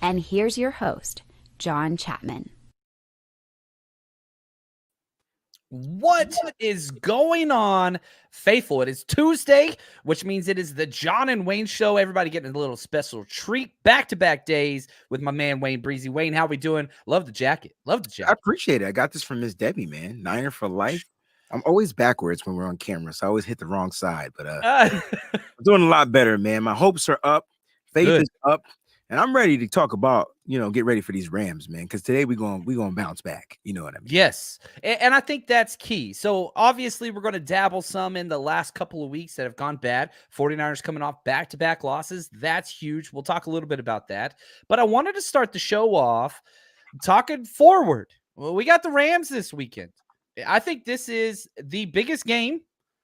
And here's your host, John Chapman. What is going on, faithful? It is Tuesday, which means it is the John and Wayne show. Everybody getting a little special treat. Back-to-back days with my man, Wayne Breezy. Wayne, how we doing? Love the jacket. Love the jacket. I appreciate it. I got this from Miss Debbie, man. Niner for life. I'm always backwards when we're on camera, so I always hit the wrong side. But I'm doing a lot better, man. My hopes are up. Faith is up. And I'm ready to talk about, get ready for these Rams, man, because today we're going to bounce back. You know what I mean? Yes. And I think that's key. So obviously we're going to dabble some in the last couple of weeks that have gone bad. 49ers coming off back-to-back losses. That's huge. We'll talk a little bit about that. But I wanted to start the show off talking forward. Well, we got the Rams this weekend. I think this is the biggest game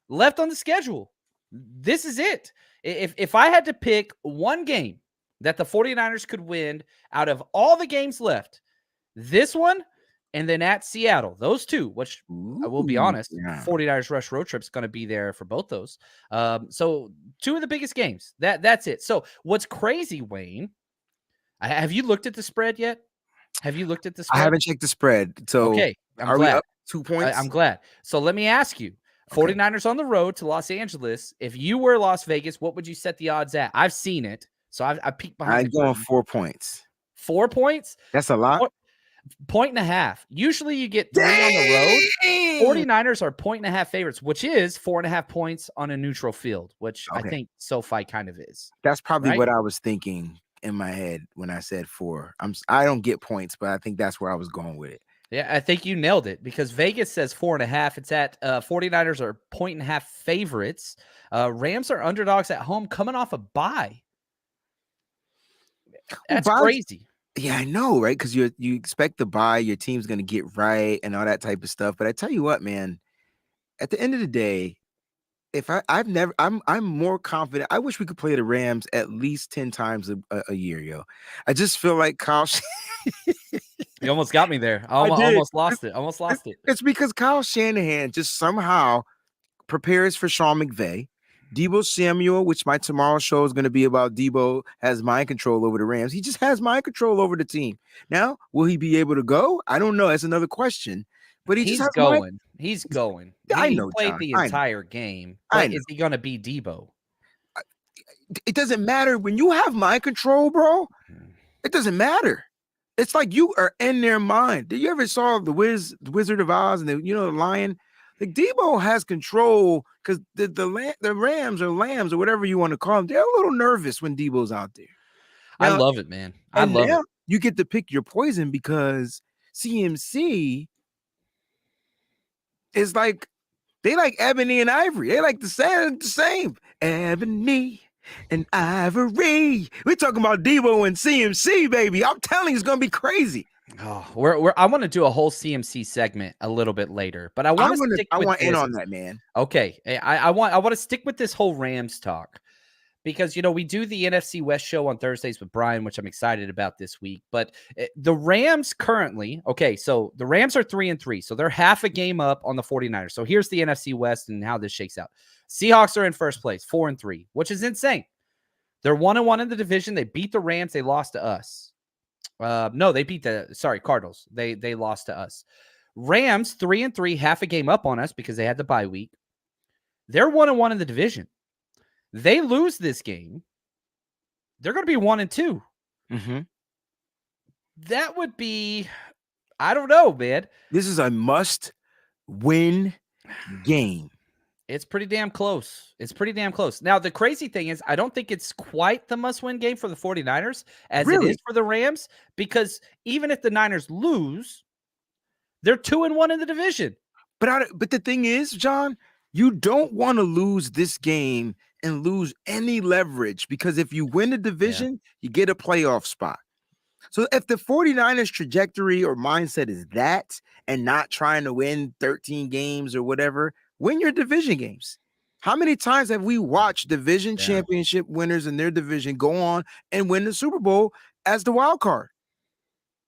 left on the schedule. This is it. If I had to pick one game that the 49ers could win out of all the games left, this one and then at Seattle, those two, which I will be honest, 49ers Rush Road Trip is going to be there for both those. So two of the biggest games. That's it. So what's crazy, Wayne, have you looked at the spread yet? Have you looked at the spread? I haven't checked the spread. So okay, are we up 2 points? I'm glad. So let me ask you, 49ers on the road to Los Angeles. If you were Las Vegas, what would you set the odds at? I've seen it. So I peeked behind. I'm going 4 points. 4 points? That's a lot. Point and a half. Usually you get 3 on the road. 49ers are 1.5 favorites, which is 4.5 points on a neutral field, which I think SoFi kind of is. That's probably what I was thinking in my head when I said 4. I don't get points, but I think that's where I was going with it. Yeah, I think you nailed it because Vegas says 4.5. It's at 49ers are 1.5 favorites. Rams are underdogs at home coming off a bye. That's crazy. Yeah, I know, right? Because you expect the bye, your team's going to get right and all that type of stuff. But I tell you what, man, at the end of the day, I'm more confident. I wish we could play the Rams at least 10 times a year, yo. I just feel like Kyle. You almost got me there. I almost lost it. It's because Kyle Shanahan just somehow prepares for Sean McVay. Deebo Samuel, which my tomorrow show is going to be about, Deebo has mind control over the Rams. He just has mind control over the team. Now, will he be able to go? I don't know. That's another question. But he's going. He's going. I know. He played the entire game. But is he going to be Deebo? It doesn't matter. When you have mind control, bro, it doesn't matter. It's like you are in their mind. Did you ever saw the Wizard of Oz and the lion? Like Deebo has control because the Rams or Lambs or whatever you want to call them, they're a little nervous when Deebo's out there. Now, I love it, man. I love it. You get to pick your poison because CMC is like they like ebony and ivory. They like the same. Ebony and ivory. We're talking about Deebo and CMC, baby. I'm telling you, it's gonna be crazy. Oh, I want to do a whole CMC segment a little bit later, but I want in on that, man. Okay, I want to stick with this whole Rams talk because we do the NFC West show on Thursdays with Brian, which I'm excited about this week. But the Rams currently, so the Rams are 3-3, so they're half a game up on the 49ers. So here's the NFC West and how this shakes out. Seahawks are in first place, 4-3, which is insane. They're 1-1 in the division. They beat the Rams. They lost to us. No, they beat Cardinals. They lost to us. Rams 3-3, half a game up on us because they had the bye week. They're 1-1 in the division. They lose this game, they're going to be 1-2. Mm-hmm. That would be, I don't know, man. This is a must-win game. It's pretty damn close. Now, the crazy thing is, I don't think it's quite the must-win game for the 49ers as it is for the Rams, because even if the Niners lose, they're 2-1 in the division. But the thing is, John, you don't want to lose this game and lose any leverage, because if you win the division, you get a playoff spot. So if the 49ers trajectory or mindset is that and not trying to win 13 games or whatever, win your division games. How many times have we watched division championship winners in their division go on and win the Super Bowl as the wild card?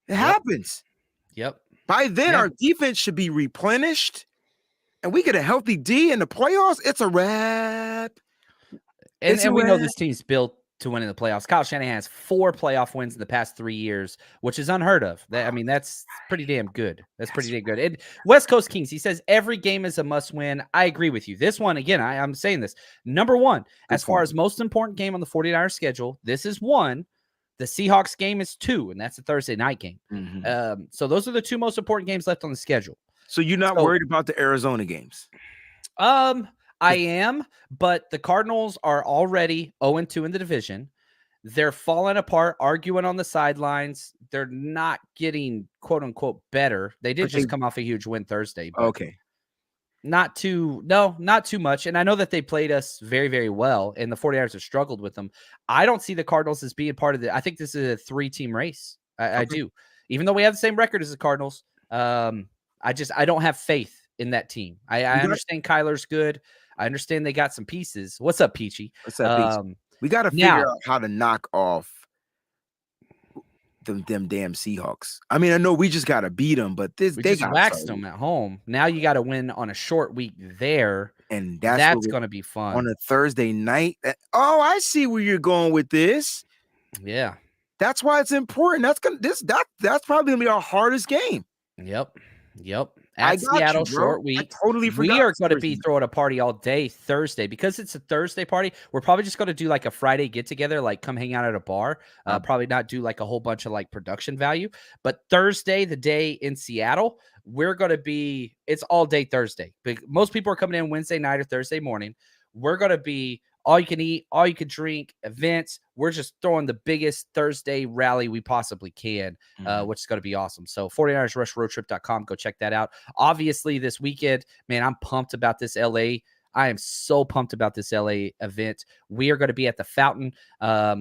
It happens. Yep. By then, our defense should be replenished, and we get a healthy D in the playoffs. It's a wrap. And we know this team's built to win in the playoffs. Kyle Shanahan has 4 playoff wins in the past 3 years, which is unheard of. That's pretty damn good. That's pretty damn good. And West Coast Kings, he says every game is a must win. I agree with you. This one, again, I'm saying this. Number one, as far as most important game on the 49ers schedule, this is 1. The Seahawks game is 2, and that's a Thursday night game. So those are the 2 most important games left on the schedule. So you're not worried about the Arizona games? I am, but the Cardinals are already 0-2 in the division. They're falling apart, arguing on the sidelines. They're not getting quote unquote better. They did just come off a huge win Thursday. Okay. Not too much. And I know that they played us very, very well, and the 49ers have struggled with them. I don't see the Cardinals as being part of it. I think this is a 3-team race. I do. Even though we have the same record as the Cardinals, I don't have faith in that team. I understand Kyler's good. I understand they got some pieces. What's up, Peachy? What's up, Peachy? We got to figure out how to knock off them damn Seahawks. I mean, I know we just got to beat them, but they just waxed them at home. Now you got to win on a short week there, and that's going to be fun on a Thursday night. Oh, I see where you're going with this. Yeah, that's why it's important. That's probably gonna be our hardest game. Yep. At Seattle, short week. I totally forgot. We are going to be throwing a party all day Thursday. Because it's a Thursday party, we're probably just going to do like a Friday get-together, like come hang out at a bar. Probably not do like a whole bunch of like production value. But Thursday, the day in Seattle, we're going to be – it's all day Thursday. Most people are coming in Wednesday night or Thursday morning. We're going to be all you can eat, all you can drink, events. We're just throwing the biggest Thursday rally we possibly can, which is going to be awesome. So 49ersrushroadtrip.com, go check that out. Obviously, this weekend, man, I'm pumped about this LA. I am so pumped about this LA event. We are going to be at the Fountain.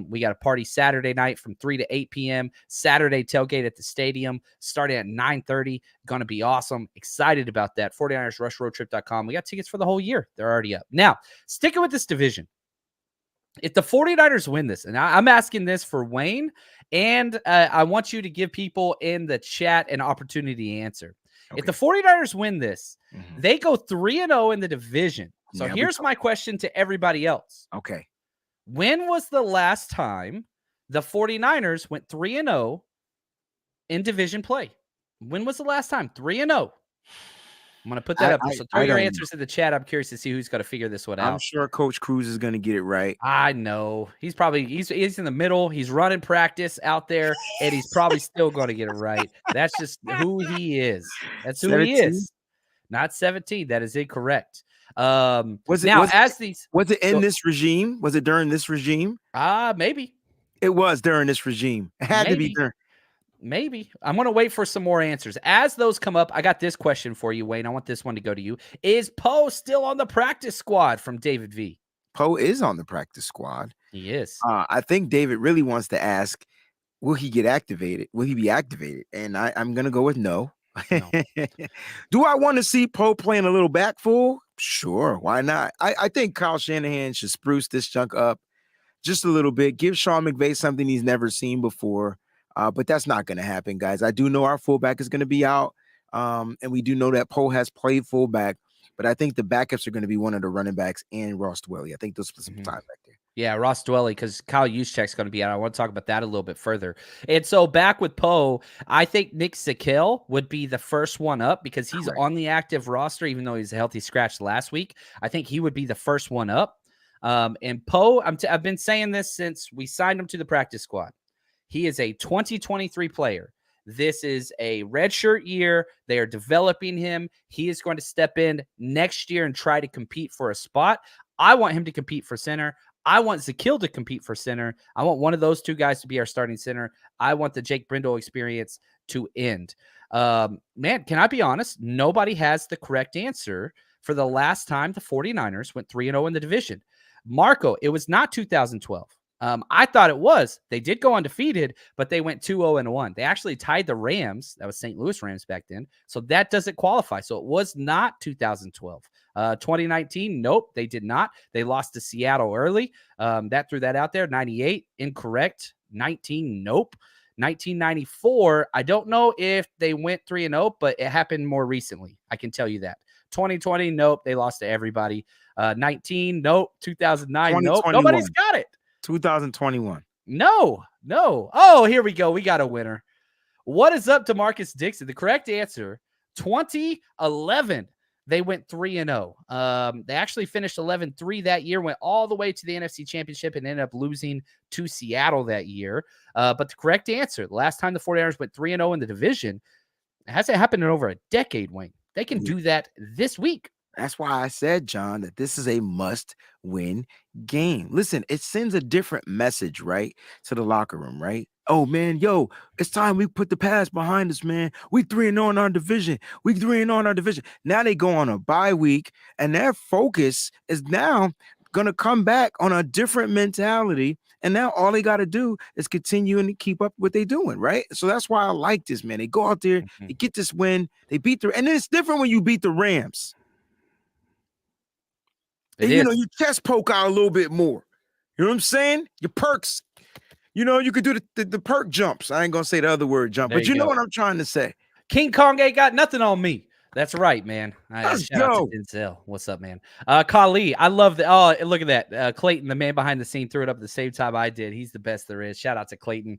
We got a party Saturday night from 3 to 8 p.m. Saturday tailgate at the stadium starting at 9:30. Going to be awesome. Excited about that. 49ersrushroadtrip.com. We got tickets for the whole year. They're already up. Now, sticking with this division. If the 49ers win this, and I'm asking this for Wayne, and I want you to give people in the chat an opportunity to answer. Okay. If the 49ers win this, they go 3-0 in the division. So here's my question to everybody else. Okay. When was the last time the 49ers went 3-0 in division play? When was the last time? 3-0. I'm going to put that up there. So throw your answers in the chat. I'm curious to see who's got to figure this one out. I'm sure Coach Cruz is going to get it right. I know. He's in the middle. He's running practice out there, and he's probably still going to get it right. That's just who he is. That's who 17? He is. Not 17. That is incorrect. Was it in this regime? Was it during this regime? Maybe. It was during this regime. It had to be during. Maybe. I'm going to wait for some more answers. As those come up, I got this question for you, Wayne. I want this one to go to you. Is Poe still on the practice squad from David V? Poe is on the practice squad. He is. I think David really wants to ask, will he get activated? Will he be activated? And I'm going to go with no. Do I want to see Poe playing a little back full? Sure. Why not? I think Kyle Shanahan should spruce this junk up just a little bit. Give Sean McVay something he's never seen before. But that's not going to happen, guys. I do know our fullback is going to be out, and we do know that Poe has played fullback, but I think the backups are going to be one of the running backs and Ross Dwelly. I think they'll split some time back there. Yeah, Ross Dwelly, because Kyle Juszczyk's going to be out. I want to talk about that a little bit further. And so back with Poe, I think Nick Zakelj would be the first one up because he's on the active roster, even though he's a healthy scratch last week. I think he would be the first one up. And Poe, I've been saying this since we signed him to the practice squad. He is a 2023 player. This is a redshirt year. They are developing him. He is going to step in next year and try to compete for a spot. I want him to compete for center. I want Zakelj to compete for center. I want one of those two guys to be our starting center. I want the Jake Brindle experience to end. Man, can I be honest? Nobody has the correct answer for the last time the 49ers went 3-0 in the division. Marco, it was not 2012. I thought it was. They did go undefeated, but they went 2-0-1. They actually tied the Rams. That was St. Louis Rams back then. So that doesn't qualify. So it was not 2012. 2019, nope, they did not. They lost to Seattle early. That threw that out there. 98, incorrect. 19, nope. 1994, I don't know if they went 3-0, but it happened more recently. I can tell you that. 2020, nope, they lost to everybody. 19, nope. 2009, nope. Nobody's got it. 2021. No. Oh, here we go. We got a winner. What is up to Marcus Dixon? The correct answer, 2011. They went 3-0. They actually finished 11-3 that year, went all the way to the NFC Championship and ended up losing to Seattle that year. But the correct answer, the last time the 49ers went 3-0 in the division, it hasn't happened in over a decade, Wayne. They can do that this week. That's why I said, John, that this is a must-win game. Listen, it sends a different message, right, to the locker room, right? Oh, man, yo, it's time we put the past behind us, man. We 3-0 in our division. We 3-0 in our division. Now they go on a bye week, and their focus is now going to come back on a different mentality. And now all they got to do is continue and keep up what they're doing, right? So that's why I like this, man. They go out there, they get this win, they beat the – and then it's different when you beat the Rams. And, you know, you chest poke out a little bit more. You know what I'm saying? Your perks. You know, you could do the perk jumps. I ain't going to say the other word jump, but you know what I'm trying to say. King Kong ain't got nothing on me. That's right, man. Let's shout out to Denzel. What's up, man? Kali, I love the. Oh, look at that. Clayton, the man behind the scene, threw it up at the same time I did. He's the best there is. Shout out to Clayton.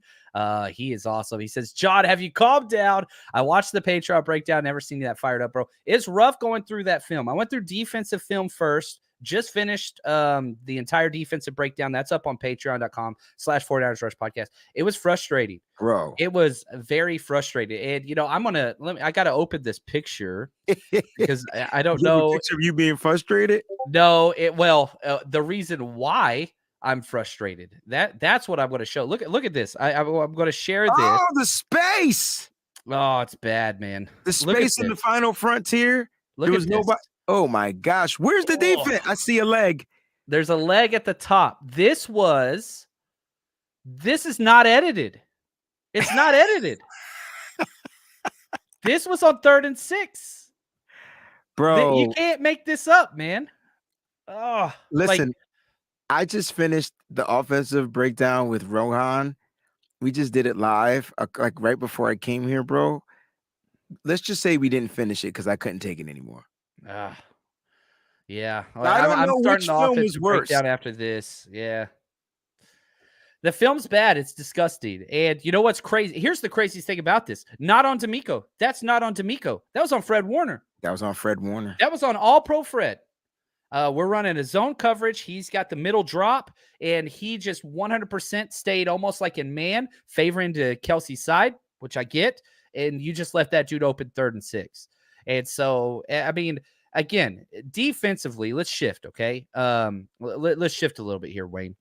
He is awesome. He says, John, have you calmed down? I watched the Patriot breakdown. Never seen you that fired up, bro. It's rough going through that film. I went through defensive film first. Just finished the entire defensive breakdown. That's up on patreon.com/49ers Rush Podcast. It was frustrating, bro. It was very frustrating. And, you know, I got to open this picture because I don't know. A picture of you being frustrated? No, the reason why I'm frustrated, that's what I'm going to show. Look at this. I'm going to share this. Oh, the space. Oh, it's bad, man. The space in the final frontier. There was nobody. Oh, my gosh. Where's the defense? I see a leg. There's a leg at the top. This is not edited. It's not edited. This was on 3rd and 6. Bro. You can't make this up, man. Oh, listen, I just finished the offensive breakdown with Rohan. We just did it live, like right before I came here, bro. Let's just say we didn't finish it because I couldn't take it anymore. Yeah. Well, I don't know which film is worse. Breakdown after this. Yeah. The film's bad. It's disgusting. And you know what's crazy? Here's the craziest thing about this. Not on D'Amico. That's not on D'Amico. That was on Fred Warner. That was on Fred Warner. That was on All-Pro Fred. We're running a zone coverage. He's got the middle drop, and he just 100% stayed almost like in man, favoring to Kelsey's side, which I get. And you just left that dude open 3rd and 6. And so, I mean, again, defensively, let's shift, okay? Let's shift a little bit here, Wayne.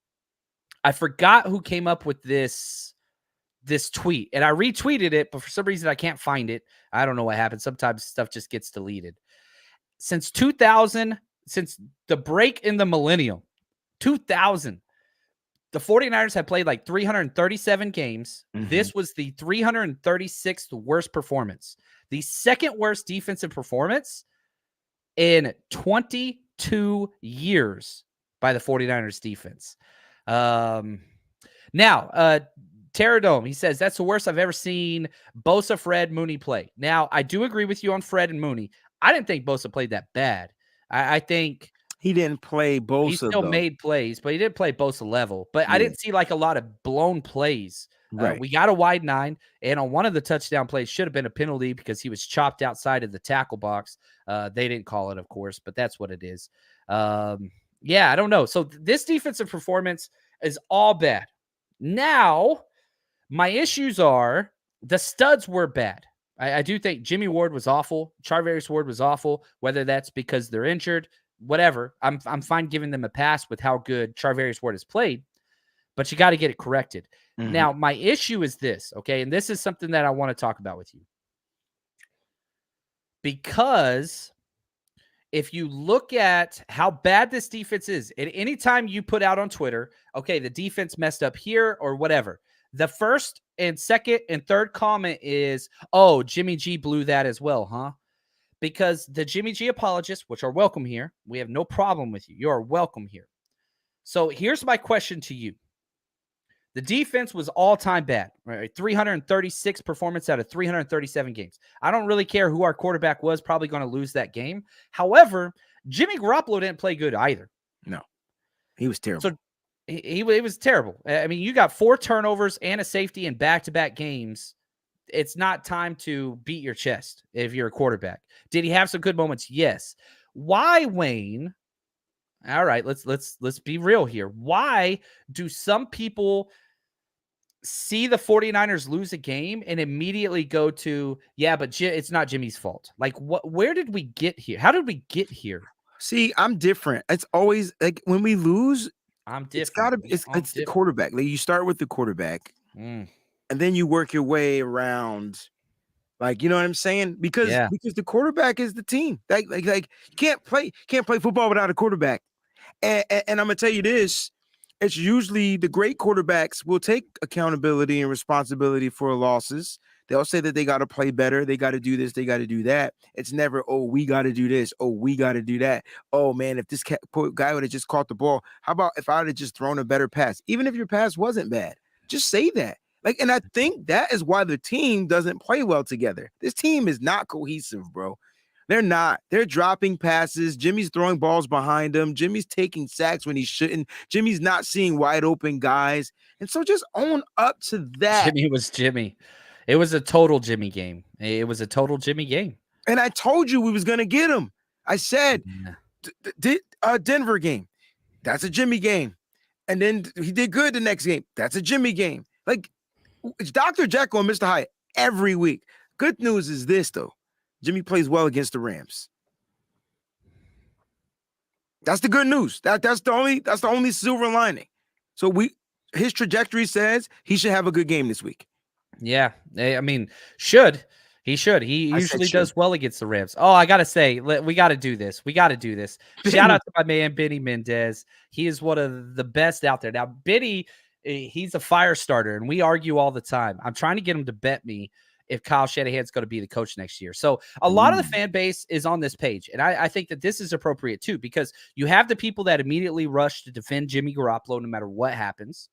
I forgot who came up with this tweet, and I retweeted it, but for some reason I can't find it. I don't know what happened. Sometimes stuff just gets deleted. Since 2000, since the break in the millennium, 2000, the 49ers had played like 337 games. Mm-hmm. This was the 336th worst performance. The second worst defensive performance in 22 years by the 49ers defense. Now, Terradome, he says, that's the worst I've ever seen Bosa, Fred, Mooney play. Now, I do agree with you on Fred and Mooney. I didn't think Bosa played that bad. I think he didn't play Bosa. He still made plays, but he didn't play Bosa level. But I didn't see like a lot of blown plays. Right. We got a wide 9, and on one of the touchdown plays should have been a penalty because he was chopped outside of the tackle box. They didn't call it, of course, but that's what it is. Yeah, I don't know. So this defensive performance is all bad. Now, my issues are the studs were bad. I do think Jimmy Ward was awful. Charvarius Ward was awful, whether that's because they're injured, whatever. I'm fine giving them a pass with how good Charvarius Ward has played, but you got to get it corrected. Mm-hmm. Now, my issue is this, okay? And this is something that I want to talk about with you. Because if you look at how bad this defense is, at any time you put out on Twitter, okay, the defense messed up here or whatever, the first and second and third comment is, oh, Jimmy G blew that as well, huh? Because the Jimmy G apologists, which are welcome here, we have no problem with you. You are welcome here. So here's my question to you. The defense was all-time bad, right? 336 performance out of 337 games. I don't really care who our quarterback was, probably going to lose that game. However, Jimmy Garoppolo didn't play good either. No, he was terrible. So He was terrible. I mean, you got 4 turnovers and a safety in back-to-back games. It's not time to beat your chest if you're a quarterback. Did he have some good moments? Yes. Why, Wayne? All right, let's be real here. Why do some people see the 49ers lose a game and immediately go to, yeah, but it's not Jimmy's fault? Like, where did we get here? How did we get here? See, I'm different. It's always like when we lose, I'm it's different. it's the quarterback. Like you start with the quarterback, Mm. and then you work your way around. Like, you know what I'm saying? Because the quarterback is the team. Like you can't play football without a quarterback. And I'm gonna tell you this: it's usually the great quarterbacks will take accountability and responsibility for losses. They'll say that they got to play better, they got to do this, they got to do that. It's never, oh, we got to do this, oh, we got to do that. Oh man, if this guy would have just caught the ball, how about if I'd have just thrown a better pass? Even if your pass wasn't bad, just say that. Like, and I think that is why the team doesn't play well together. This team is not cohesive, bro. They're not. They're dropping passes. Jimmy's throwing balls behind him. Jimmy's taking sacks when he shouldn't. Jimmy's not seeing wide open guys. And so just own up to that. Jimmy was Jimmy. It was a total Jimmy game. It was a total Jimmy game. And I told you we was going to get him. I said, Denver game, that's a Jimmy game. And then he did good the next game. That's a Jimmy game. Like, it's Dr. Jekyll and Mr. Hyde every week. Good news is this, though. Jimmy plays well against the Rams. That's the good news. That's the only silver lining. So his trajectory says he should have a good game this week. Yeah, I mean, he should. He usually does well against the Rams. Oh, I gotta say, we got to do this. Shout out to my man Benny Mendez. He is one of the best out there. Now, Benny, he's a fire starter, and we argue all the time. I'm trying to get him to bet me if Kyle Shanahan's going to be the coach next year. So a lot of the fan base is on this page. And I think that this is appropriate too, because you have the people that immediately rush to defend Jimmy Garoppolo no matter what happens.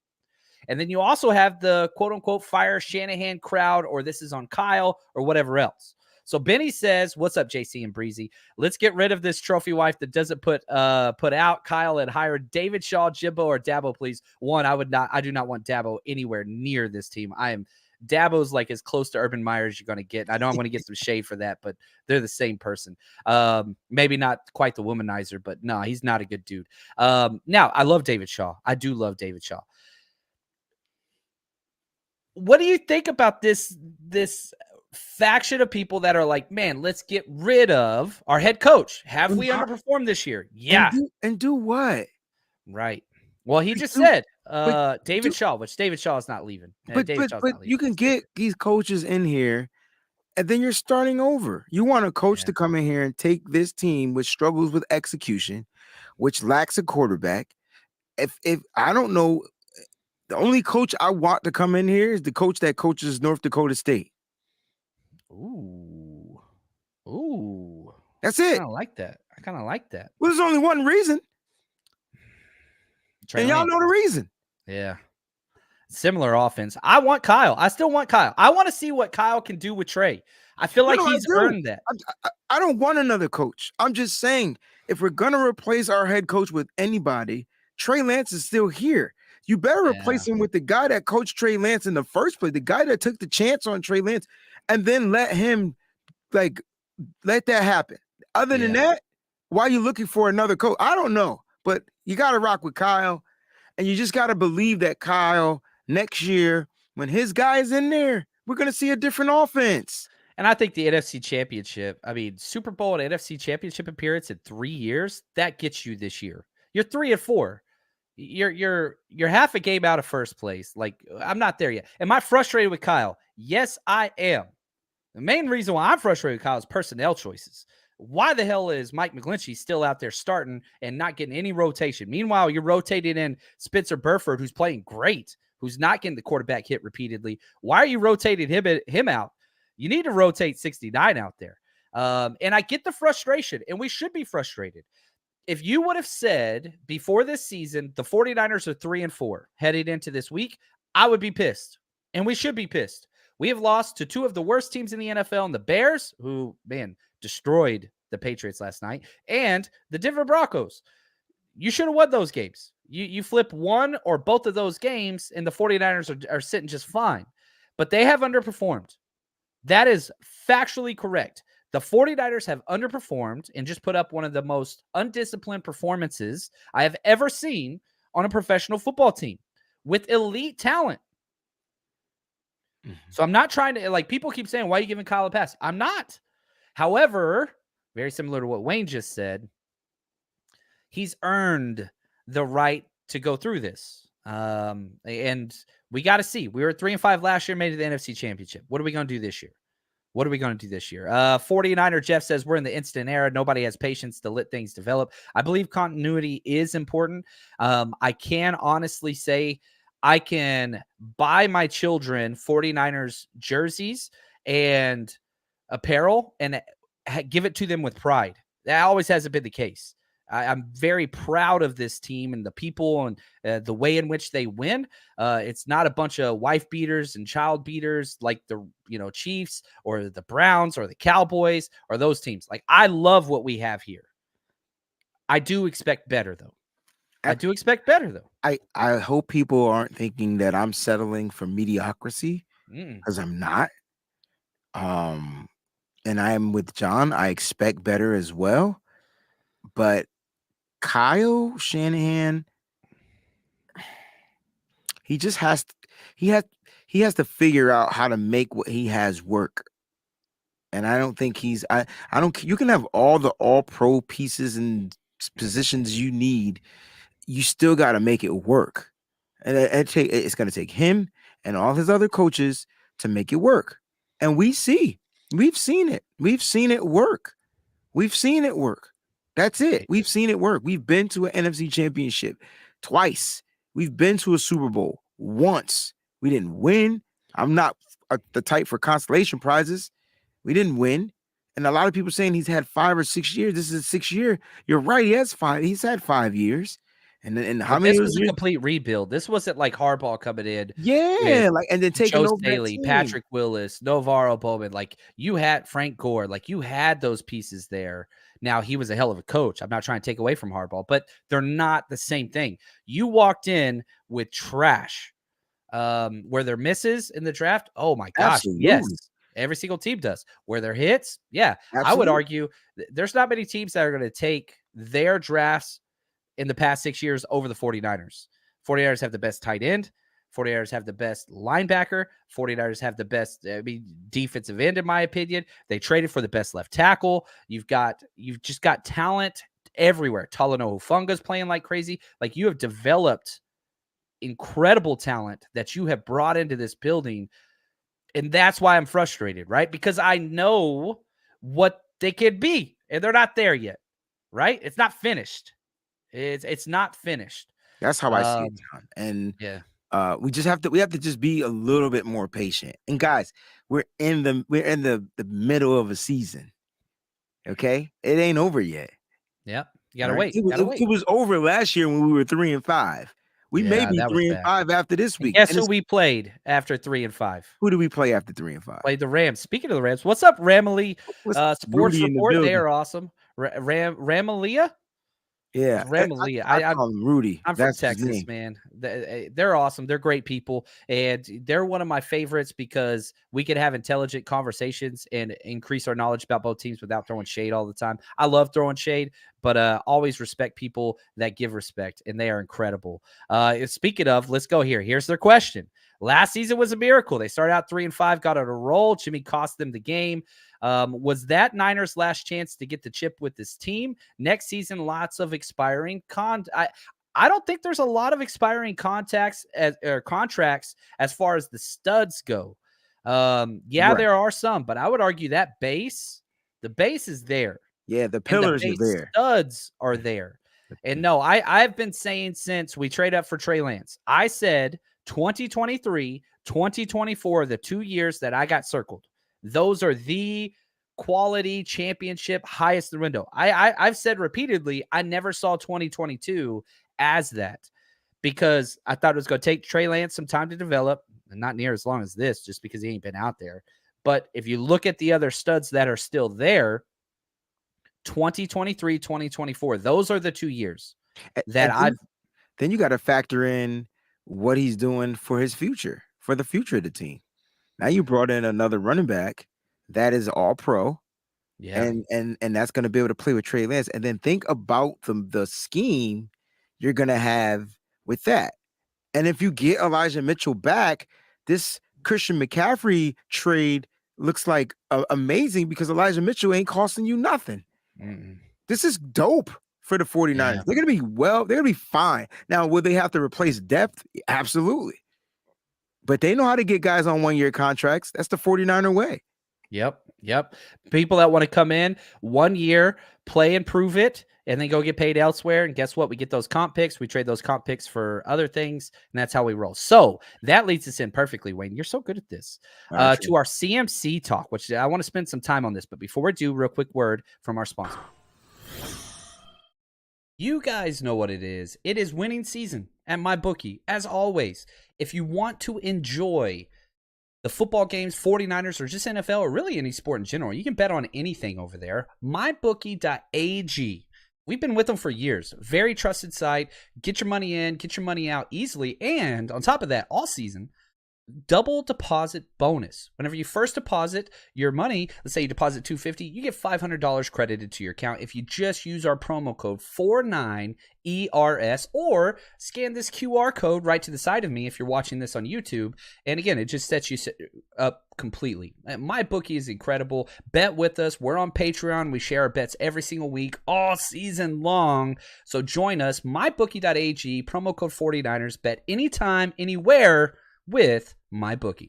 And then you also have the quote unquote fire Shanahan crowd, or this is on Kyle or whatever else. So Benny says, what's up, JC and Breezy? Let's get rid of this trophy wife that doesn't put out Kyle and hire David Shaw, Jimbo, or Dabo, please. One, I do not want Dabo anywhere near this team. Dabo's like as close to Urban Meyer as you're going to get. I know I'm going to get some shade for that, but they're the same person. Maybe not quite the womanizer, but no, he's not a good dude. Now, I love David Shaw. I do love David Shaw. What do you think about this faction of people that are like, man, let's get rid of our head coach? Have we underperformed this year? Yeah. And do what? Right. Well, he just said David Shaw, which David Shaw is not leaving. But you can get these coaches in here, and then you're starting over. You want a coach to come in here and take this team, which struggles with execution, which lacks a quarterback. If I don't know, the only coach I want to come in here is the coach that coaches North Dakota State. Ooh. That's it. I kind of like that. Well, there's only one reason. And y'all know the reason. Yeah. Similar offense. I want Kyle. I still want Kyle. I want to see what Kyle can do with Trey. I feel like he's earned that. I don't want another coach. I'm just saying, if we're going to replace our head coach with anybody, Trey Lance is still here. You better replace him with the guy that coached Trey Lance in the first place, the guy that took the chance on Trey Lance, and then let that happen. Other than that, why are you looking for another coach? I don't know. But you got to rock with Kyle, and you just got to believe that Kyle, next year, when his guy is in there, we're going to see a different offense. And I think the NFC Championship, Super Bowl and NFC Championship appearance in 3 years, that gets you this year. You're 3-4. You're half a game out of first place. Like, I'm not there yet. Am I frustrated with Kyle? Yes, I am. The main reason why I'm frustrated with Kyle is personnel choices. Why the hell is Mike McGlinchey still out there starting and not getting any rotation? Meanwhile, you're rotating in Spencer Burford, who's playing great, who's not getting the quarterback hit repeatedly. Why are you rotating him out? You need to rotate 69 out there. And I get the frustration, and we should be frustrated. If you would have said before this season, the 49ers are 3-4 heading into this week, I would be pissed. And we should be pissed. We have lost to two of the worst teams in the NFL, and the Bears, who, man, destroyed the Patriots last night, and the Denver Broncos. You should have won those games. You flip one or both of those games, and the 49ers are sitting just fine. But they have underperformed. That is factually correct. The 49ers have underperformed and just put up one of the most undisciplined performances I have ever seen on a professional football team with elite talent. So I'm not trying to, like, people keep saying, why are you giving Kyle a pass? I'm not. However, very similar to what Wayne just said, he's earned the right to go through this. And we got to see. We were 3-5 last year, made it to the NFC Championship. What are we going to do this year? 49er Jeff says, we're in the instant era. Nobody has patience to let things develop. I believe continuity is important. I can honestly say I can buy my children 49ers jerseys and apparel and give it to them with pride. That always hasn't been the case. I'm very proud of this team and the people and the way in which they win. It's not a bunch of wife beaters and child beaters like the Chiefs or the Browns or the Cowboys or those teams. Like, I love what we have here. I do expect better, though. I hope people aren't thinking that I'm settling for mediocrity, because I'm not. And I am with John. I expect better as well. But Kyle Shanahan, he just has to figure out how to make what he has work. And I don't think you can have all the all-pro pieces and positions you need. You still got to make it work. And it's going to take him and all his other coaches to make it work. And we've seen it. We've seen it work. That's it. We've seen it work. We've been to an NFC Championship twice. We've been to a Super Bowl once. We didn't win. I'm not the type for consolation prizes. We didn't win. And a lot of people saying he's had 5 or 6 years. This is a 6th year. You're right. He's had 5 years. And how many? This was a complete rebuild. This wasn't like Harbaugh coming in. Yeah, and then taking Joe over Staley, Patrick Willis, Navarro Bowman. Like, you had Frank Gore. Like, you had those pieces there. Now, he was a hell of a coach. I'm not trying to take away from Harbaugh, but they're not the same thing. You walked in with trash. Where there misses in the draft, oh my gosh, Absolutely. yes. Every single team does. Where there hits, yeah. Absolutely. I would argue there's not many teams that are going to take their drafts in the past 6 years over the 49ers. 49ers have the best tight end. 49ers have the best linebacker. 49ers have the best defensive end, in my opinion. They traded for the best left tackle. You've just got talent everywhere. Talanoa Hufanga's playing like crazy. Like, you have developed incredible talent that you have brought into this building. And that's why I'm frustrated, right? Because I know what they could be, and they're not there yet, right? It's not finished. It's not finished. That's how I see it, John. And yeah, we have to just be a little bit more patient. And guys, we're in the middle of a season. Okay, it ain't over yet. Yep, you gotta wait. It was over last year when we were 3-5. We may be 3-5 after this week. And guess who we played after 3-5? Who do we play after 3-5? Played the Rams. Speaking of the Rams, what's up, Ramalie? Sports Report. They are awesome. Ramalia? Yeah, Ramalia. I call him Rudy. I'm from Texas, man. They're awesome. They're great people, and they're one of my favorites because we can have intelligent conversations and increase our knowledge about both teams without throwing shade all the time. I love throwing shade, but always respect people that give respect, and they are incredible. Speaking of, let's go here. Here's their question. Last season was a miracle. They started out 3-5, got on a roll. Jimmy cost them the game. Was that Niners' last chance to get the chip with this team? Next season, lots of expiring I don't think there's a lot of expiring contracts as far as the studs go. There are some, but I would argue that the base is there. Yeah, the pillars are there. Studs are there. And no, I've been saying since we trade up for Trey Lance, I said 2023, 2024, the 2 years that I got circled. Those are the quality championship highest in the window. I've said repeatedly, I never saw 2022 as that because I thought it was going to take Trey Lance some time to develop, and not near as long as this, just because he ain't been out there. But if you look at the other studs that are still there, 2023, 2024, those are the 2 years that then you got to factor in what he's doing for his future, for the future of the team. Now you brought in another running back that is all pro. Yeah. And that's going to be able to play with Trey Lance. And then think about the scheme you're going to have with that. And if you get Elijah Mitchell back, this Christian McCaffrey trade looks like amazing because Elijah Mitchell ain't costing you nothing. This is dope for the 49ers. Yeah. They're going to be they're going to be fine. Now, will they have to replace depth? Absolutely. But they know how to get guys on 1-year contracts. That's the 49er way. Yep. People that want to come in 1 year, play and prove it, and then go get paid elsewhere. And guess what? We get those comp picks. We trade those comp picks for other things, and that's how we roll. So that leads us in perfectly, Wayne. You're so good at this. To our CMC talk, which I want to spend some time on this. But before we do, real quick word from our sponsor. You guys know what it is. It is winning season at MyBookie. As always, if you want to enjoy the football games, 49ers, or just NFL, or really any sport in general, you can bet on anything over there. MyBookie.ag. We've been with them for years. Very trusted site. Get your money in, get your money out easily. And on top of that, all season, double deposit bonus. Whenever you first deposit your money, let's say you deposit $250, you get $500 credited to your account if you just use our promo code 49ERS or scan this QR code right to the side of me if you're watching this on YouTube. And again, it just sets you up completely. MyBookie is incredible. Bet with us. We're on Patreon. We share our bets every single week, all season long. So join us, mybookie.ag, promo code 49ers. Bet anytime, anywhere with MyBookie.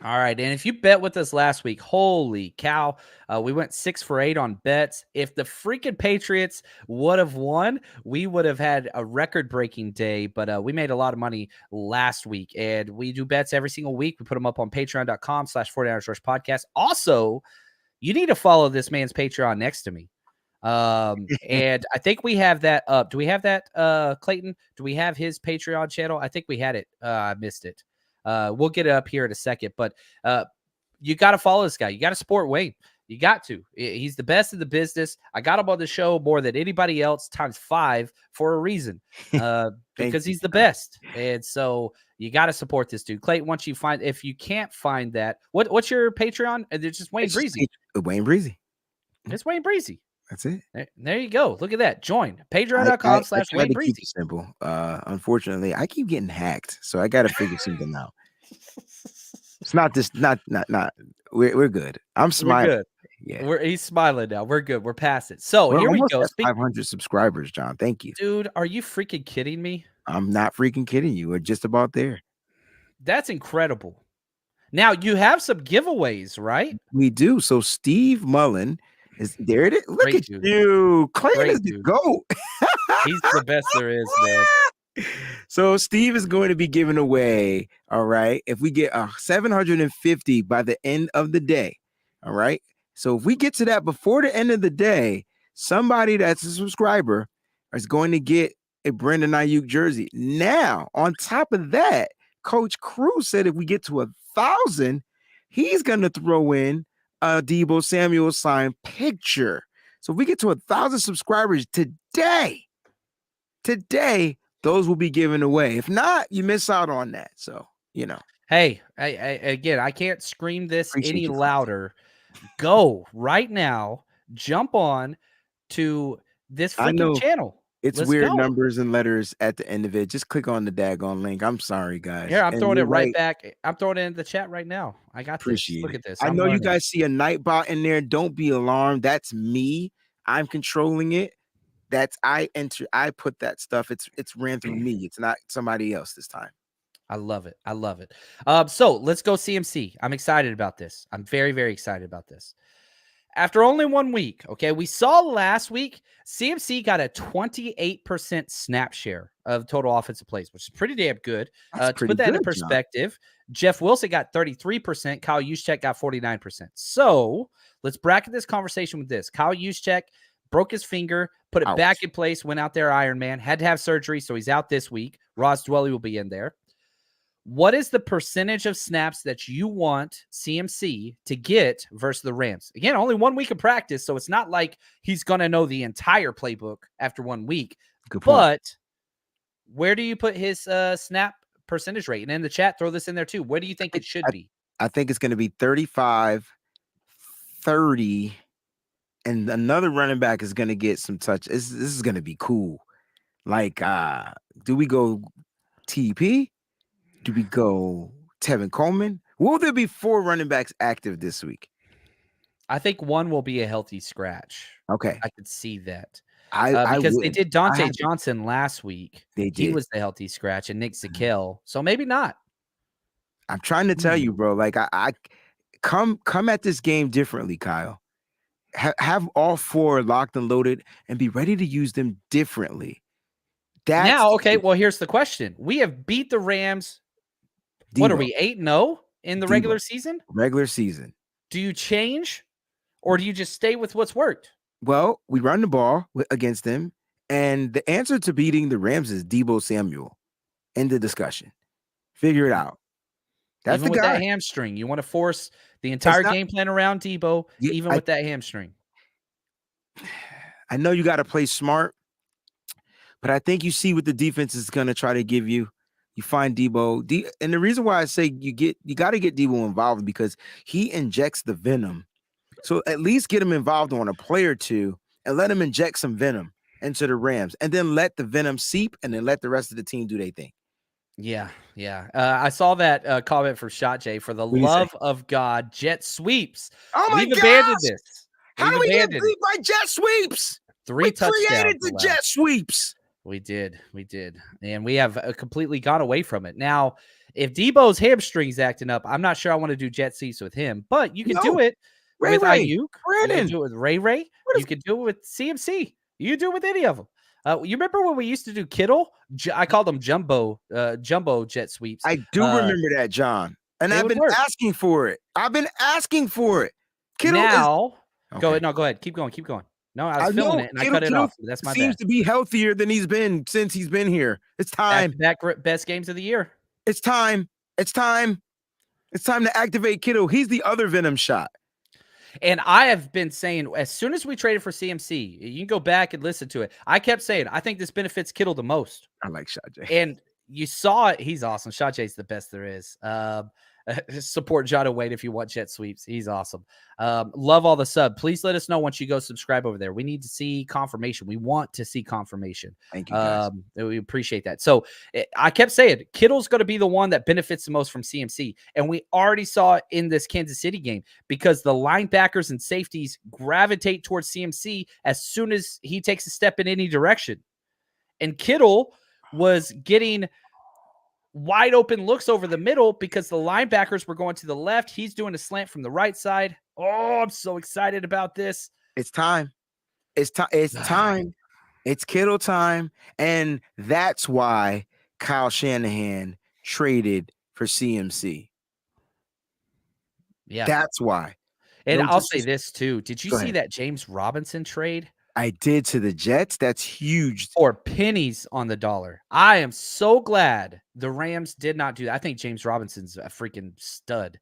All right, and if you bet with us last week, holy cow, we went 6 for 8 on bets. If the freaking Patriots would have won, we would have had a record-breaking day, but we made a lot of money last week, and we do bets every single week. We put them up on patreon.com/49ersrushpodcast. Also, you need to follow this man's Patreon next to me. And I think we have that up. Do we have that, Clayton? Do we have his Patreon channel? I think we had it. I missed it. We'll get it up here in a second, but you got to follow this guy. You got to support Wayne. You got to. He's the best in the business. I got him on the show more than anybody else times 5 for a reason, because he's the best. And so you got to support this dude. Clayton, once you find, if you can't find that, what's your Patreon? It's just Wayne Breezy. Wayne Breezy. It's Wayne Breezy. That's it. There you go. Look at that. Join patreon.com/Wayne Breezy. Simple. Unfortunately, I keep getting hacked, so I got to figure something out. It's not this. Not. We're good. I'm smiling. We're good. Yeah, he's smiling now. We're good. We're past it. So we're here we go. 500 subscribers, John. Thank you, dude. Are you freaking kidding me? I'm not freaking kidding you. We're just about there. That's incredible. Now you have some giveaways, right? We do. So Steve Mullen. There it is. Look at you. Clayton is the GOAT. He's the best there is, man. So Steve is going to be giving away, all right, if we get 750 by the end of the day, all right? So if we get to that before the end of the day, somebody that's a subscriber is going to get a Brandon Ayuk jersey. Now, on top of that, Coach Cruz said if we get to 1,000, he's going to throw in a Deebo Samuel signed picture. So if we get to 1,000 subscribers today, those will be given away. If not, you miss out on that. So, you know. Hey, I can't scream this any louder. Go right now, jump on to this freaking channel. It's weird numbers and letters at the end of it. Just click on the daggone link. I'm sorry, guys. Here, I'm throwing it right back. I'm throwing it in the chat right now. I got this. Look at this. I know you guys see a Nightbot in there. Don't be alarmed. That's me. I'm controlling it. I put that stuff. It's ran through me. It's not somebody else this time. I love it. So let's go CMC. I'm excited about this. I'm very, very excited about this. After only 1 week, okay, we saw last week CMC got a 28% snap share of total offensive plays, which is pretty damn good. To put that in perspective, Jeff Wilson got 33%. Kyle Juszczyk got 49%. So let's bracket this conversation with this. Kyle Juszczyk broke his finger, put it back in place, went out there Iron Man, had to have surgery, so he's out this week. Ross Dwelly will be in there. What is the percentage of snaps that you want CMC to get versus the Rams? Again, only 1 week of practice, so it's not like he's going to know the entire playbook after 1 week. Good point. But where do you put his snap percentage rate? And in the chat, throw this in there too. Where do you think it should be? I think it's going to be 35, 30, and another running back is going to get some touch. This is going to be cool. Like, do we go TP? Do we go Tevin Coleman? Will there be 4 running backs active this week? I think one will be a healthy scratch. Okay. I could see that. Because they did Dante Johnson last week. They did. He was the healthy scratch, and Nick Zakel. So maybe not. I'm trying to tell you, bro. Like, I come at this game differently, Kyle. Have all 4 locked and loaded and be ready to use them differently. Okay. Well, here's the question. We have beat the Rams. Debo. What are we, 8-0 in the regular season? Regular season. Do you change or do you just stay with what's worked? Well, we run the ball against them, and the answer to beating the Rams is Deebo Samuel. End the discussion. Figure it out. That's even the with guy. That hamstring. You want to force the entire game plan around Deebo, even with that hamstring. I know you got to play smart, but I think you see what the defense is going to try to give you. You find Deebo. And the reason why I say you got to get Deebo involved because he injects the venom. So at least get him involved on a play or two and let him inject some venom into the Rams and then let the venom seep and then let the rest of the team do their thing. Yeah. I saw that comment from Shot J. For the love of God, jet sweeps. Oh my God! We've abandoned this. How do we get beat by jet sweeps? 3 touchdowns. We created the jet sweeps. We did. And we have completely gone away from it. Now, if Debo's hamstring's acting up, I'm not sure I want to do jet sweeps with him, but you can do it with Ayuk. Brandon. You can do it with Ray. You can do it with CMC. You can do it with any of them. You remember when we used to do Kittle? I called them jumbo jet sweeps. I do remember that, John. And I've been asking for it. Kittle now, go ahead. Keep going. No, I was filming it and I cut it off. That's my bad. Seems to be healthier than he's been since he's been here. It's time. Best games of the year. It's time. It's time to activate Kittle. He's the other venom shot. And I have been saying, as soon as we traded for CMC, you can go back and listen to it. I kept saying, I think this benefits Kittle the most. I like Shot J. And you saw it. He's awesome. Shot J's the best there is. Support Jada Wade if you want jet sweeps. He's awesome. Love all the sub. Please let us know once you go subscribe over there. We need to see confirmation. We want to see confirmation. Thank you, guys. We appreciate that. So I kept saying Kittle's going to be the one that benefits the most from CMC. And we already saw it in this Kansas City game because the linebackers and safeties gravitate towards CMC as soon as he takes a step in any direction. And Kittle was getting wide open looks over the middle because the linebackers were going to the left. He's doing a slant from the right side. Oh, I'm so excited about this. It's time. It's time. It's Kittle time. And that's why Kyle Shanahan traded for CMC. Yeah. That's why. And I'll say this too. Did you see that James Robinson trade? I did to the Jets. That's huge. For pennies on the dollar. I am so glad the Rams did not do that. I think James Robinson's a freaking stud.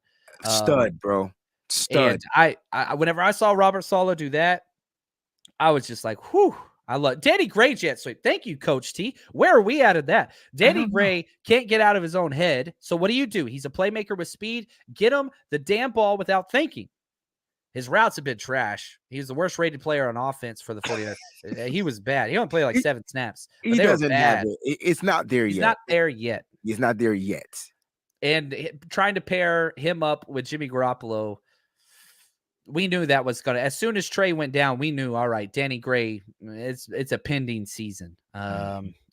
Bro. Stud. And I whenever I saw Robert Saleh do that, I was just like, whew. I love Danny Gray jet sweep. Thank you, Coach T. Where are we at of that? Danny Gray can't get out of his own head. So what do? He's a playmaker with speed. Get him the damn ball without thinking. His routes have been trash. He was the worst rated player on offense for the 49ers. He was bad. He only played like 7 snaps. He doesn't have it. It's not there yet. He's not there yet. He's not there yet. And trying to pair him up with Jimmy Garoppolo, we knew that was going to, as soon as Trey went down, we knew, all right, Danny Gray, it's a pending season.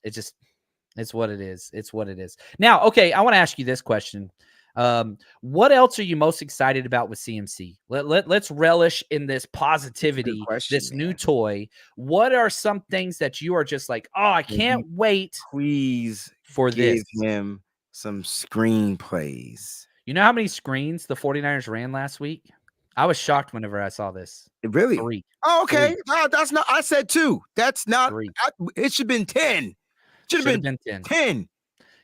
It's what it is. It's what it is. Now, okay, I want to ask you this question. What else are you most excited about with CMC? Let's relish in this positivity, this new toy. What are some things that you are just like, oh, I can't wait. Please for give him some screenplays. You know how many screens the 49ers ran last week? I was shocked whenever I saw this. Really? 3. Oh, okay. No, that's not. I said 2. That's not. 3. It should have been 10. Should have been 10.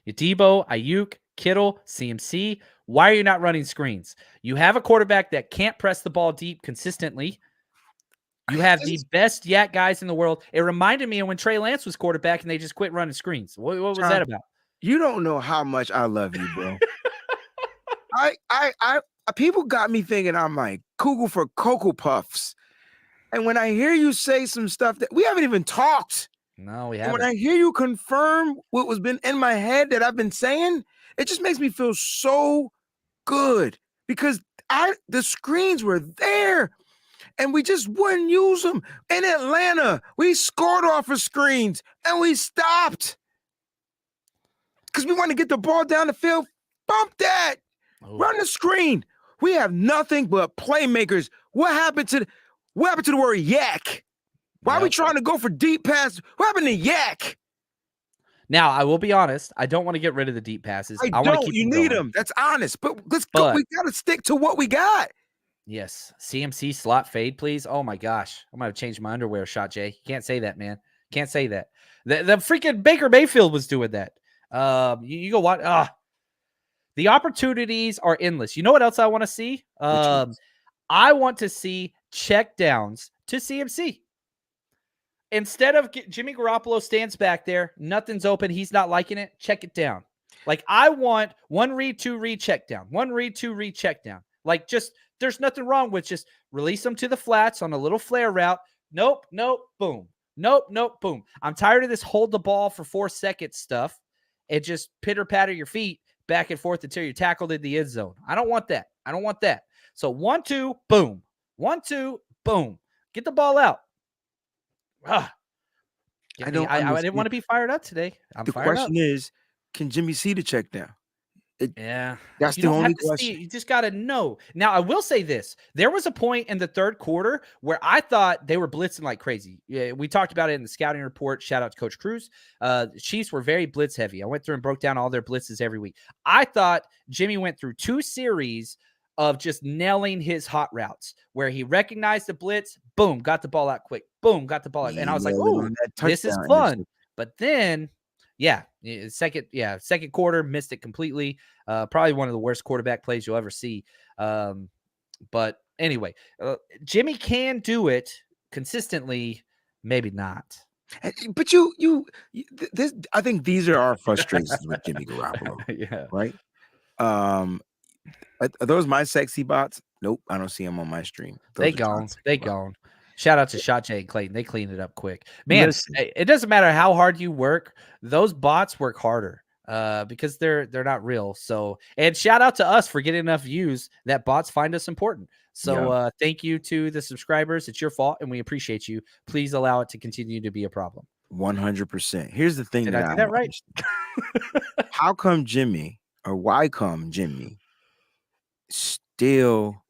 Debo, Ayuk, Kittle, CMC. Why are you not running screens? You have a quarterback that can't press the ball deep consistently. You have the best yak guys in the world. It reminded me of when Trey Lance was quarterback and they just quit running screens. What was that about? You don't know how much I love you, bro. I people got me thinking I'm like Kugel for Cocoa Puffs. And when I hear you say some stuff that we haven't even talked. No, we haven't. When I hear you confirm what was been in my head that I've been saying, it just makes me feel so good because the screens were there and we just wouldn't use them. In Atlanta, we scored off of screens and we stopped because we want to get the ball down the field. Bump that. Run the screen. We have nothing but playmakers. What happened to the word yak? Why are we trying to go for deep pass? What happened to yak? Now, I will be honest. I don't want to get rid of the deep passes. I want to keep you need them. That's honest. But let's go. We got to stick to what we got. Yes. CMC slot fade, please. Oh, my gosh. I might have changed my underwear shot, Jay. You can't say that, man. Can't say that. The freaking Baker Mayfield was doing that. You go watch. The opportunities are endless. You know what else I want to see? I want to see check downs to CMC. Instead of Jimmy Garoppolo stands back there, nothing's open, he's not liking it, check it down. Like, I want 1 read, 2 read, check down. 1 read, 2 read, check down. Like, just, there's nothing wrong with just release them to the flats on a little flare route. Nope, boom. Nope, boom. I'm tired of this hold the ball for 4 seconds stuff and just pitter-patter your feet back and forth until you're tackled in the end zone. I don't want that. So 1, 2, boom. 1, 2, boom. Get the ball out. I didn't want to be fired up today. The question is, can Jimmy see the check down? That's the only question. You just got to know. Now, I will say this. There was a point in the third quarter where I thought they were blitzing like crazy. Yeah, we talked about it in the scouting report. Shout out to Coach Cruz. Chiefs were very blitz heavy. I went through and broke down all their blitzes every week. I thought Jimmy went through 2 series of just nailing his hot routes where he recognized the blitz, boom, got the ball out quick, boom, got the ball out. And I was like, oh, this is fun. But then, second quarter, missed it completely. Probably one of the worst quarterback plays you'll ever see. But anyway, Jimmy can do it consistently, maybe not. But I think these are our frustrations with Jimmy Garoppolo. Yeah. Right? Are those my sexy bots? Nope, I don't see them on my stream. They gone. Shout out to Shot J and Clayton. They cleaned it up quick. Man, it doesn't matter how hard you work. Those bots work harder because they're not real. So, and shout out to us for getting enough views that bots find us important. So thank you to the subscribers. It's your fault, and we appreciate you. Please allow it to continue to be a problem. 100%. Here's the thing. Did I do that right? How come Jimmy, or why come Jimmy still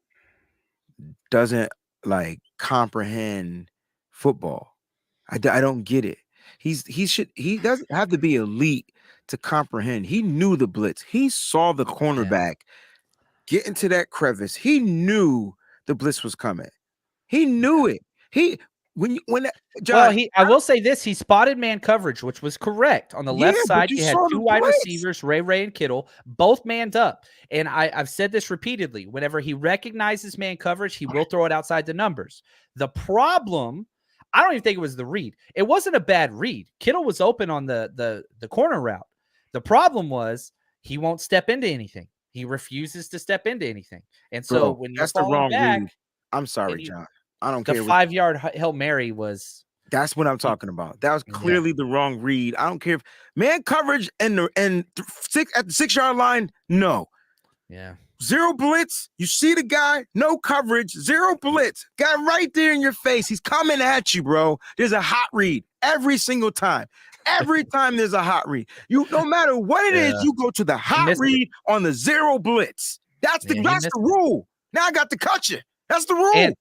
doesn't like comprehend football? I don't get it. He doesn't have to be elite to comprehend. He knew the blitz. He saw the cornerback get into that crevice. He knew the blitz was coming. He knew it. I will say this: he spotted man coverage, which was correct. On the left side, he had 2 wide receivers, Ray and Kittle, both manned up. And I've said this repeatedly: whenever he recognizes man coverage, he will throw it outside the numbers. The problem, I don't even think it was the read. It wasn't a bad read. Kittle was open on the corner route. The problem was he won't step into anything. He refuses to step into anything. And so when you're the wrong back, read. I'm sorry, John. I don't care. The 5-yard Hail Mary was. That's what I'm talking about. That was clearly the wrong read. I don't care if man coverage and at the 6-yard line. No. Yeah. 0 blitz. You see the guy, no coverage, 0 blitz. Guy right there in your face. He's coming at you, bro. There's a hot read every single time. Every time there's a hot read. No matter what it is, you go to the hot read on the 0 blitz. That's the rule. Now I got to cut you. That's the rule. And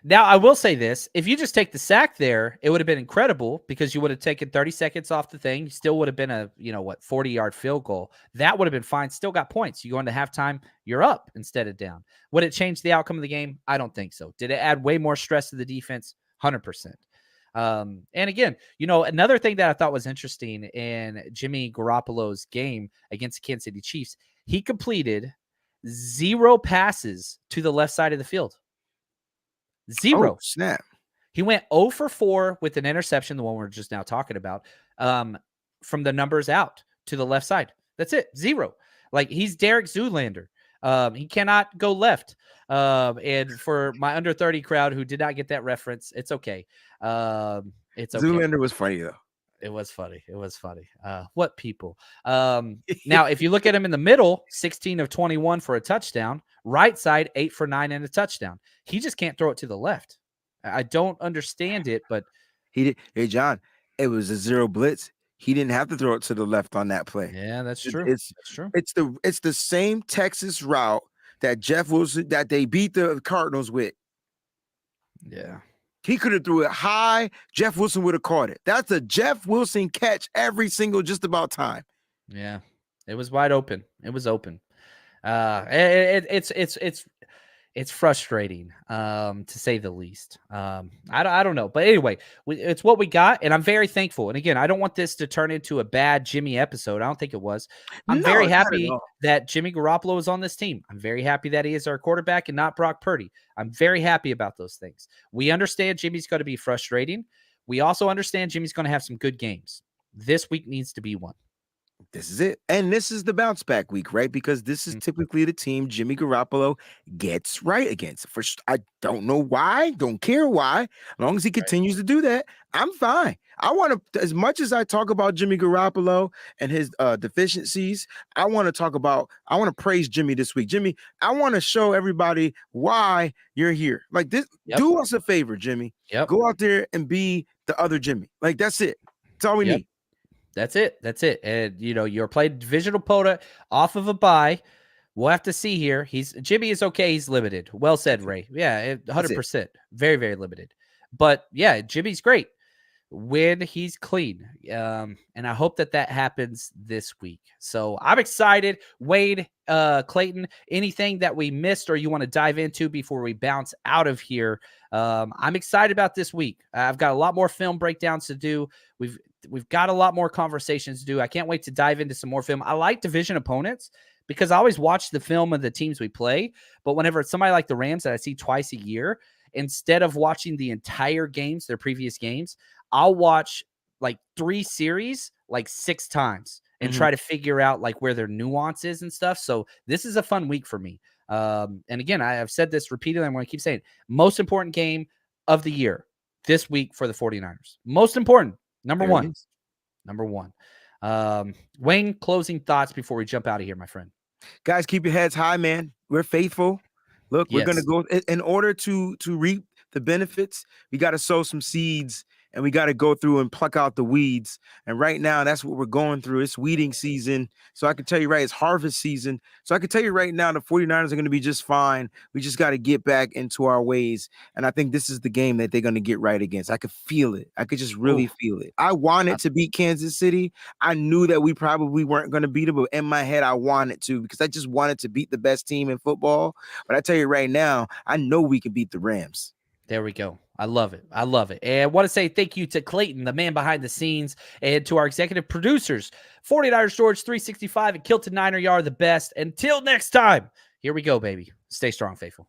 now, I will say this. If you just take the sack there, it would have been incredible because you would have taken 30 seconds off the thing. Still would have been a, 40-yard field goal. That would have been fine. Still got points. You go into halftime, you're up instead of down. Would it change the outcome of the game? I don't think so. Did it add way more stress to the defense? 100%. And again, another thing that I thought was interesting in Jimmy Garoppolo's game against the Kansas City Chiefs, he completed 0 passes to the left side of the field. 0. Oh, snap. He went 0 for 4 with an interception, the one we're just now talking about, from the numbers out to the left side. That's it. 0. Like, he's Derek Zoolander. He cannot go left. And for my under 30 crowd who did not get that reference, it's okay. It's okay. Zoolander was funny, though. It was funny. It was funny. What people? Now, if you look at him in the middle, 16 of 21 for a touchdown. Right side, 8 for 9 and a touchdown. He just can't throw it to the left. I don't understand it, but he did. Hey, John, it was a 0 blitz. He didn't have to throw it to the left on that play. Yeah, that's true. That's true. It's the same Texas route that Jeff Wilson that they beat the Cardinals with. Yeah. He could have threw it high. Jeff Wilson would have caught it. That's a Jeff Wilson catch every single just about time. Yeah, it was wide open. It was open. It's frustrating, to say the least. I don't know, but anyway, it's what we got, and I'm very thankful. And again, I don't want this to turn into a bad Jimmy episode. I don't think it was. I'm very happy that Jimmy Garoppolo is on this team. I'm very happy that he is our quarterback and not Brock Purdy. I'm very happy about those things. We understand Jimmy's going to be frustrating. We also understand Jimmy's going to have some good games. This week needs to be one. This is it. And this is the bounce back week, right? Because this is typically the team Jimmy Garoppolo gets right against. I don't know why, don't care why. As long as he continues to do that, I'm fine. I want to, as much as I talk about Jimmy Garoppolo and his deficiencies, I want to praise Jimmy this week. Jimmy, I want to show everybody why you're here. Like this, do us a favor, Jimmy. Go out there and be the other Jimmy. Like, that's it. That's all we need. That's it. That's it. And, you're playing divisional opponent off of a bye. We'll have to see here. Jimmy is okay. He's limited. Well said, Ray. Yeah, 100%. Very, very limited. But, yeah, Jimmy's great when he's clean. And I hope that happens this week. So I'm excited. Wade, Clayton, anything that we missed or you want to dive into before we bounce out of here? I'm excited about this week. I've got a lot more film breakdowns to do. We've got a lot more conversations to do. I can't wait to dive into some more film. I like division opponents because I always watch the film of the teams we play. But whenever it's somebody like the Rams that I see twice a year, instead of watching the entire games, their previous games, I'll watch like 3 series like 6 times and try to figure out like where their nuance is and stuff. So this is a fun week for me. And again, I've said this repeatedly. I'm going to keep saying most important game of the year this week for the 49ers. Most important. Number one. Wayne, closing thoughts before we jump out of here, my friend. Guys, keep your heads high, man. We're faithful. Look, we're going to go in order to reap the benefits. We got to sow some seeds and we got to go through and pluck out the weeds. And right now, that's what we're going through. It's weeding season. So I can tell you, it's harvest season. So I can tell you right now, the 49ers are going to be just fine. We just got to get back into our ways. And I think this is the game that they're going to get right against. I could feel it. I could just really feel it. I wanted to beat Kansas City. I knew that we probably weren't going to beat them, but in my head, I wanted to because I just wanted to beat the best team in football. But I tell you right now, I know we can beat the Rams. There we go. I love it. I love it. And I want to say thank you to Clayton, the man behind the scenes, and to our executive producers, 49ers Storage 365 and Kilton Niner. You are the best. Until next time, here we go, baby. Stay strong, faithful.